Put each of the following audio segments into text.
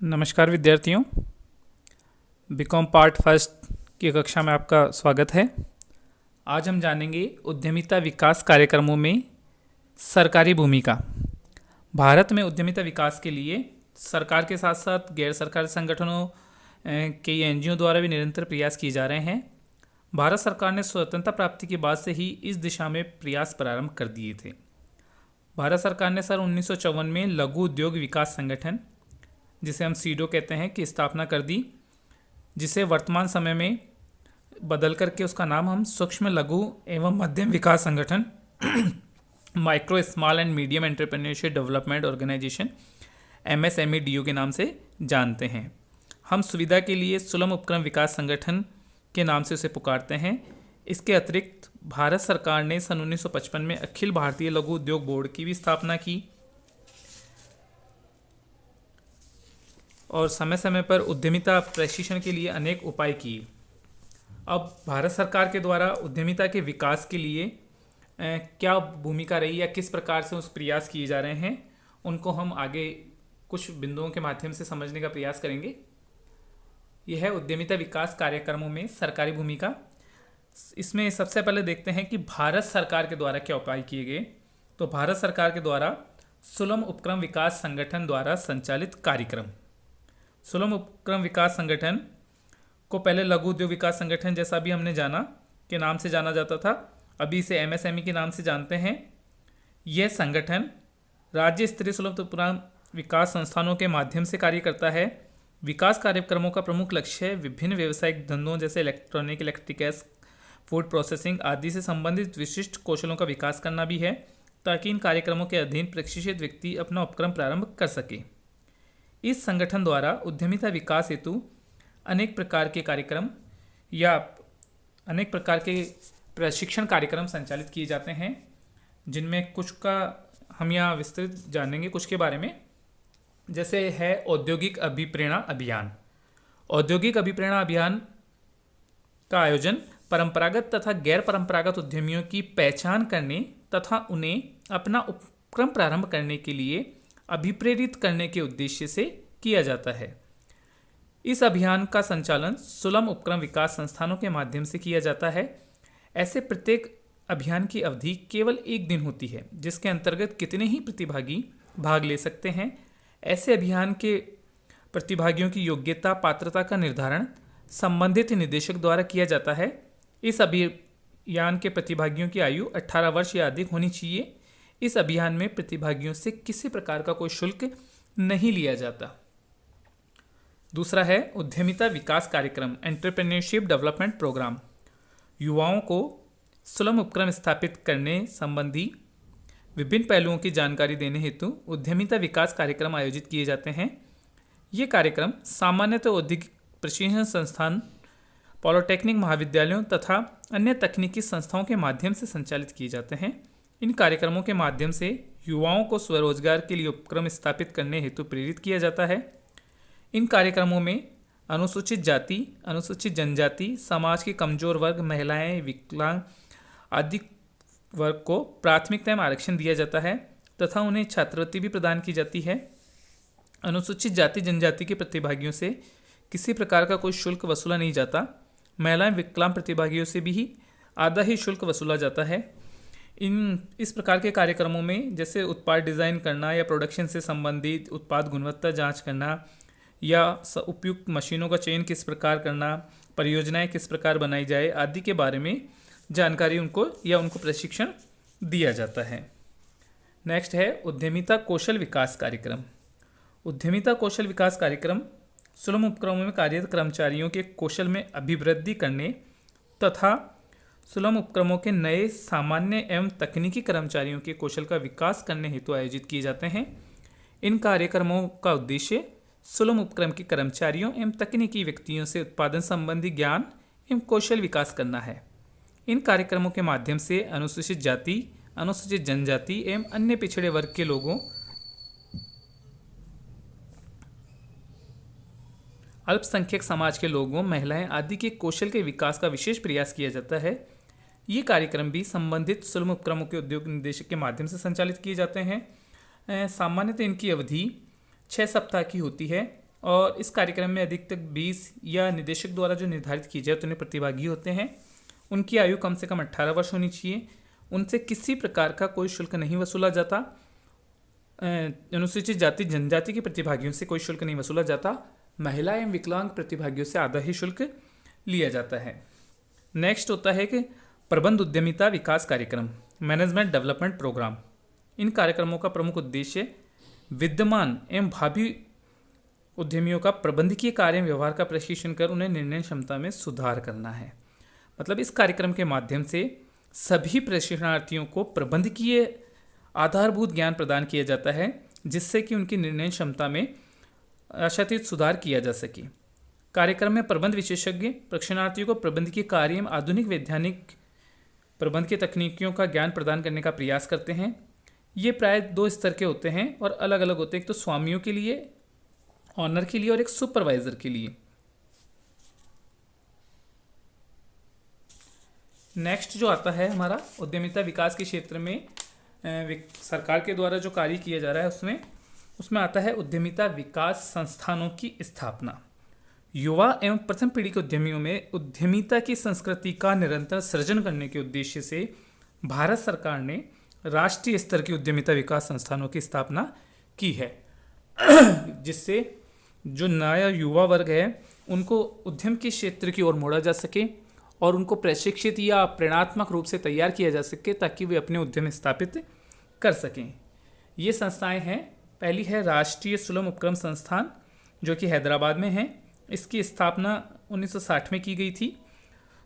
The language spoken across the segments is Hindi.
नमस्कार विद्यार्थियों। बीकॉम पार्ट फर्स्ट की कक्षा में आपका स्वागत है। आज हम जानेंगे उद्यमिता विकास कार्यक्रमों में सरकारी भूमिका। भारत में उद्यमिता विकास के लिए सरकार के साथ साथ गैर सरकारी संगठनों के एनजीओ द्वारा भी निरंतर प्रयास किए जा रहे हैं। भारत सरकार ने स्वतंत्रता प्राप्ति के बाद से ही इस दिशा में प्रयास प्रारंभ कर दिए थे। भारत सरकार ने सन 1954 में लघु उद्योग विकास संगठन, जिसे हम सीडो कहते हैं, की स्थापना कर दी, जिसे वर्तमान समय में बदल करके उसका नाम हम सूक्ष्म लघु एवं मध्यम विकास संगठन micro small and medium entrepreneurship development organization MSMEDO के नाम से जानते हैं। हम सुविधा के लिए सुलभ उपक्रम विकास संगठन के नाम से उसे पुकारते हैं। इसके अतिरिक्त भारत सरकार ने सन 1955 में अखिल भारतीय लघु उद्योग बोर्ड की भी स्थापना की और समय समय पर उद्यमिता प्रशिक्षण के लिए अनेक उपाय किए। अब भारत सरकार के द्वारा उद्यमिता के विकास के लिए क्या भूमिका रही या किस प्रकार से उस प्रयास किए जा रहे हैं, उनको हम आगे कुछ बिंदुओं के माध्यम से समझने का प्रयास करेंगे। यह है उद्यमिता विकास कार्यक्रमों में सरकारी भूमिका। इसमें सबसे पहले देखते हैं कि भारत सरकार के द्वारा क्या उपाय किए गए। तो भारत सरकार के द्वारा सुलभ उपक्रम विकास संगठन द्वारा संचालित कार्यक्रम, सुलभ उपक्रम विकास संगठन को पहले लघु उद्योग विकास संगठन जैसा भी हमने जाना के नाम से जाना जाता था, अभी इसे MSME के नाम से जानते हैं। यह संगठन राज्य स्तरीय सुलभ उपक्रम विकास संस्थानों के माध्यम से कार्य करता है। विकास कार्यक्रमों का प्रमुख लक्ष्य विभिन्न व्यावसायिक धंधों जैसे इलेक्ट्रॉनिक, इलेक्ट्रिकल्स, फूड प्रोसेसिंग आदि से संबंधित विशिष्ट कौशलों का विकास करना भी है, ताकि इन कार्यक्रमों के अधीन प्रशिक्षित व्यक्ति अपना उपक्रम प्रारंभ कर सके। इस संगठन द्वारा उद्यमिता विकास हेतु अनेक प्रकार के कार्यक्रम या अनेक प्रकार के प्रशिक्षण कार्यक्रम संचालित किए जाते हैं, जिनमें कुछ का हम यहाँ विस्तृत जानेंगे कुछ के बारे में। जैसे है औद्योगिक अभिप्रेरणा अभियान। औद्योगिक अभिप्रेरणा अभियान का आयोजन परंपरागत तथा गैर परंपरागत उद्यमियों की पहचान करने तथा उन्हें अपना उपक्रम प्रारंभ करने के लिए अभिप्रेरित करने के उद्देश्य से किया जाता है। इस अभियान का संचालन सुलभ उपक्रम विकास संस्थानों के माध्यम से किया जाता है। ऐसे प्रत्येक अभियान की अवधि केवल 1 दिन होती है, जिसके अंतर्गत कितने ही प्रतिभागी भाग ले सकते हैं। ऐसे अभियान के प्रतिभागियों की योग्यता पात्रता का निर्धारण संबंधित निदेशक द्वारा किया जाता है। इस अभियान के प्रतिभागियों की आयु 18 वर्ष या अधिक होनी चाहिए। इस अभियान में प्रतिभागियों से किसी प्रकार का कोई शुल्क नहीं लिया जाता। दूसरा है उद्यमिता विकास कार्यक्रम, एंटरप्रेन्योरशिप डेवलपमेंट प्रोग्राम। युवाओं को सुलभ उपक्रम स्थापित करने संबंधी विभिन्न पहलुओं की जानकारी देने हेतु उद्यमिता विकास कार्यक्रम आयोजित किए जाते हैं। ये कार्यक्रम सामान्यतः औद्योगिक प्रशिक्षण संस्थान, पॉलिटेक्निक महाविद्यालयों तथा अन्य तकनीकी संस्थाओं के माध्यम से संचालित किए जाते हैं। इन कार्यक्रमों के माध्यम से युवाओं को स्वरोजगार के लिए उपक्रम स्थापित करने हेतु प्रेरित किया जाता है। इन कार्यक्रमों में अनुसूचित जाति, अनुसूचित जनजाति, समाज के कमजोर वर्ग, महिलाएं, विकलांग आदि वर्ग को प्राथमिकता में आरक्षण दिया जाता है तथा उन्हें छात्रवृत्ति भी प्रदान की जाती है। अनुसूचित जाति जनजाति के प्रतिभागियों से किसी प्रकार का कोई शुल्क वसूला नहीं जाता। महिलाएं, विकलांग प्रतिभागियों से भी आधा ही शुल्क वसूला जाता है। इस प्रकार के कार्यक्रमों में जैसे उत्पाद डिज़ाइन करना या प्रोडक्शन से संबंधित उत्पाद गुणवत्ता जांच करना या उपयुक्त मशीनों का चयन किस प्रकार करना, परियोजनाएं किस प्रकार बनाई जाए आदि के बारे में जानकारी उनको प्रशिक्षण दिया जाता है। नेक्स्ट है उद्यमिता कौशल विकास कार्यक्रम। उद्यमिता कौशल विकास कार्यक्रम सुलभ उपक्रमों में कार्यरत कर्मचारियों के कौशल में अभिवृद्धि करने तथा सुलभ उपक्रमों के नए सामान्य एवं तकनीकी कर्मचारियों के कौशल का विकास करने हेतु आयोजित किए जाते हैं। इन कार्यक्रमों का उद्देश्य सुलभ उपक्रम के कर्मचारियों एवं तकनीकी व्यक्तियों से उत्पादन संबंधी ज्ञान एवं कौशल विकास करना है। इन कार्यक्रमों के माध्यम से अनुसूचित जाति, अनुसूचित जनजाति एवं अन्य पिछड़े वर्ग के लोगों, अल्पसंख्यक समाज के लोगों, महिलाएं आदि के कौशल के विकास का विशेष प्रयास किया जाता है। ये कार्यक्रम भी संबंधित सुलभ उपक्रमों के उद्योग निदेशक के माध्यम से संचालित किए जाते हैं। सामान्यतः इनकी अवधि 6 सप्ताह की होती है। और इस कार्यक्रम में अधिकतम 20 या निदेशक द्वारा जो निर्धारित किए जाए उतने प्रतिभागी होते हैं। उनकी आयु कम से कम 18 वर्ष होनी चाहिए। उनसे किसी प्रकार का कोई शुल्क नहीं वसूला जाता। अनुसूचित जाति जनजाति के प्रतिभागियों से कोई शुल्क नहीं वसूला जाता। महिला एवं विकलांग प्रतिभागियों से आधा ही शुल्क लिया जाता है। नेक्स्ट होता है कि प्रबंध उद्यमिता विकास कार्यक्रम, मैनेजमेंट डेवलपमेंट प्रोग्राम। इन कार्यक्रमों का प्रमुख उद्देश्य विद्यमान एवं भावी उद्यमियों का प्रबंधकीय कार्य व्यवहार का प्रशिक्षण कर उन्हें निर्णय क्षमता में सुधार करना है। मतलब इस कार्यक्रम के माध्यम से सभी प्रशिक्षणार्थियों को प्रबंधकीय आधारभूत ज्ञान प्रदान किया जाता है, जिससे कि उनकी निर्णय क्षमता में आशातीत सुधार किया जा सके। कार्यक्रम में प्रबंध विशेषज्ञ प्रशिक्षणार्थियों को प्रबंधकीय कार्य एवं आधुनिक वैज्ञानिक प्रबंध की तकनीकियों का ज्ञान प्रदान करने का प्रयास करते हैं। ये प्राय 2 स्तर के होते हैं और अलग अलग होते हैं। एक तो स्वामियों के लिए, ऑनर के लिए और एक सुपरवाइजर के लिए। नेक्स्ट जो आता है हमारा उद्यमिता विकास के क्षेत्र में सरकार के द्वारा जो कार्य किया जा रहा है उसमें आता है उद्यमिता विकास संस्थानों की स्थापना। युवा एवं प्रथम पीढ़ी के उद्यमियों में उद्यमिता की संस्कृति का निरंतर सृजन करने के उद्देश्य से भारत सरकार ने राष्ट्रीय स्तर की उद्यमिता विकास संस्थानों की स्थापना की है, जिससे जो नया युवा वर्ग है उनको उद्यम के क्षेत्र की ओर मोड़ा जा सके और उनको प्रशिक्षित या प्रेरणात्मक रूप से तैयार किया जा सके ताकि वे अपने उद्यम स्थापित कर सकें। ये संस्थाएं हैं, पहली है राष्ट्रीय सुलभ उपक्रम संस्थान जो कि हैदराबाद में है। इसकी स्थापना 1960 में की गई थी।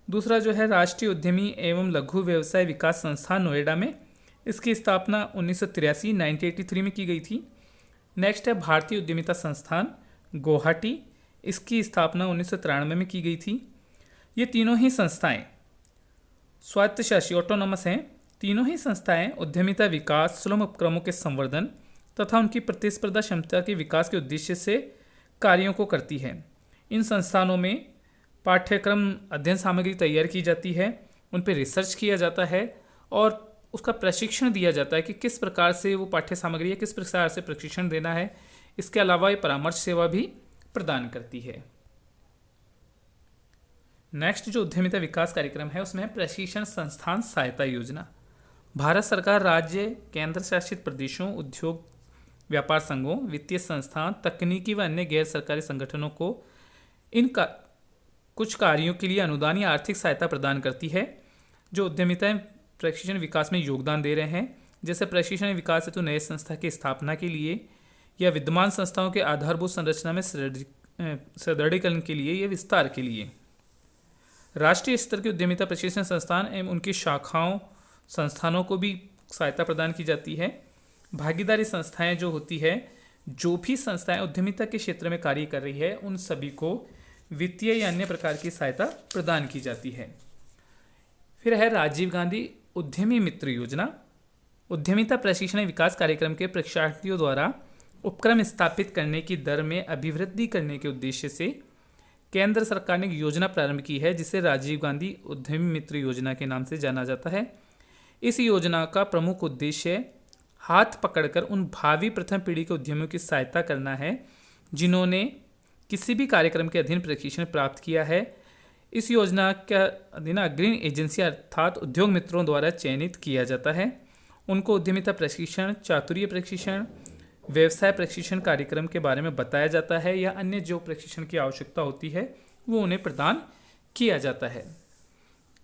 दूसरा जो है राष्ट्रीय उद्यमी एवं लघु व्यवसाय विकास संस्थान नोएडा में, इसकी स्थापना 1983 में की गई थी। नेक्स्ट है भारतीय उद्यमिता संस्थान गुवाहाटी, इसकी स्थापना 1993 में की गई थी। ये तीनों ही संस्थाएं स्वायत्तशासी ऑटोनॉमस हैं। तीनों ही संस्थाएं उद्यमिता विकास सुलभ उपक्रमों के संवर्धन तथा उनकी प्रतिस्पर्धा क्षमता के विकास के उद्देश्य से कार्यों को करती है। इन संस्थानों में पाठ्यक्रम अध्ययन सामग्री तैयार की जाती है, उन पर रिसर्च किया जाता है और उसका प्रशिक्षण दिया जाता है कि किस प्रकार से वो पाठ्य सामग्री है, किस प्रकार से प्रशिक्षण देना है। इसके अलावा ये परामर्श सेवा भी प्रदान करती है। नेक्स्ट जो उद्यमिता विकास कार्यक्रम है उसमें है प्रशिक्षण संस्थान सहायता योजना। भारत सरकार राज्य, केंद्र शासित प्रदेशों, उद्योग व्यापार संघों, वित्तीय संस्थान, तकनीकी व अन्य गैर सरकारी संगठनों को कुछ कार्यों के लिए अनुदान या आर्थिक सहायता प्रदान करती है जो उद्यमिता प्रशिक्षण विकास में योगदान दे रहे हैं। जैसे प्रशिक्षण विकास हेतु नए संस्था की स्थापना के लिए या विद्यमान संस्थाओं के आधारभूत संरचना में सुदृढ़ीकरण के लिए या विस्तार के लिए। राष्ट्रीय स्तर के उद्यमिता प्रशिक्षण संस्थान एवं उनकी शाखाओं संस्थानों को भी सहायता प्रदान की जाती है। भागीदारी संस्थाएं जो होती है, जो भी संस्थाएं उद्यमिता के क्षेत्र में कार्य कर रही है उन सभी को वित्तीय या अन्य प्रकार की सहायता प्रदान की जाती है। फिर है राजीव गांधी उद्यमी मित्र योजना। उद्यमिता प्रशिक्षण विकास कार्यक्रम के प्रशिक्षणार्थियों द्वारा उपक्रम स्थापित करने की दर में अभिवृद्धि करने के उद्देश्य से केंद्र सरकार ने एक योजना प्रारंभ की है जिसे राजीव गांधी उद्यमी मित्र योजना के नाम से जाना जाता है। इस योजना का प्रमुख उद्देश्य हाथ पकड़कर उन भावी प्रथम पीढ़ी के उद्यमियों की सहायता करना है जिन्होंने किसी भी कार्यक्रम के अधीन प्रशिक्षण प्राप्त किया है। इस योजना के अधीन अग्रणी एजेंसी अर्थात उद्योग मित्रों द्वारा चयनित किया जाता है। उनको उद्यमिता प्रशिक्षण, चातुर्य प्रशिक्षण, व्यवसाय प्रशिक्षण कार्यक्रम के बारे में बताया जाता है या अन्य जो प्रशिक्षण की आवश्यकता होती है वो उन्हें प्रदान किया जाता है।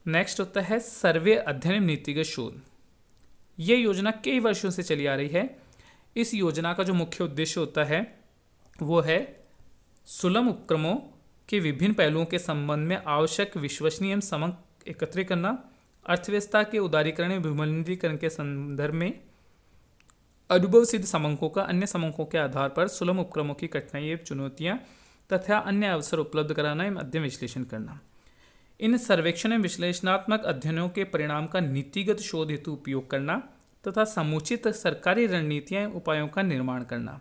नेक्स्ट होता है सर्वे अध्ययन नीतिगत शोध। ये योजना कई वर्षों से चली आ रही है। इस योजना का जो मुख्य उद्देश्य होता है वो है सुलभ उपक्रमों के विभिन्न पहलुओं के संबंध में आवश्यक विश्वसनीय एवं समग्र एकत्रित करना, अर्थव्यवस्था के उदारीकरण एवं विमुद्रीकरण के संदर्भ में अनुभव सिद्ध समंकों का अन्य समंकों के आधार पर सुलभ उपक्रमों की कठिनाई एवं चुनौतियां तथा अन्य अवसर उपलब्ध कराना एवं अध्ययन विश्लेषण करना। इन सर्वेक्षण एवं विश्लेषणात्मक अध्ययनों के परिणाम का नीतिगत शोध हेतु उपयोग करना तथा समुचित सरकारी रणनीतियां एवं उपायों का निर्माण करना।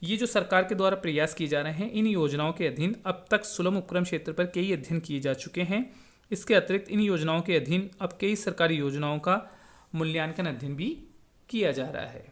ये जो सरकार के द्वारा प्रयास किए जा रहे हैं, इन योजनाओं के अधीन अब तक सुलभ उपक्रम क्षेत्र पर कई अध्ययन किए जा चुके हैं। इसके अतिरिक्त इन योजनाओं के अधीन अब कई सरकारी योजनाओं का मूल्यांकन अध्ययन भी किया जा रहा है।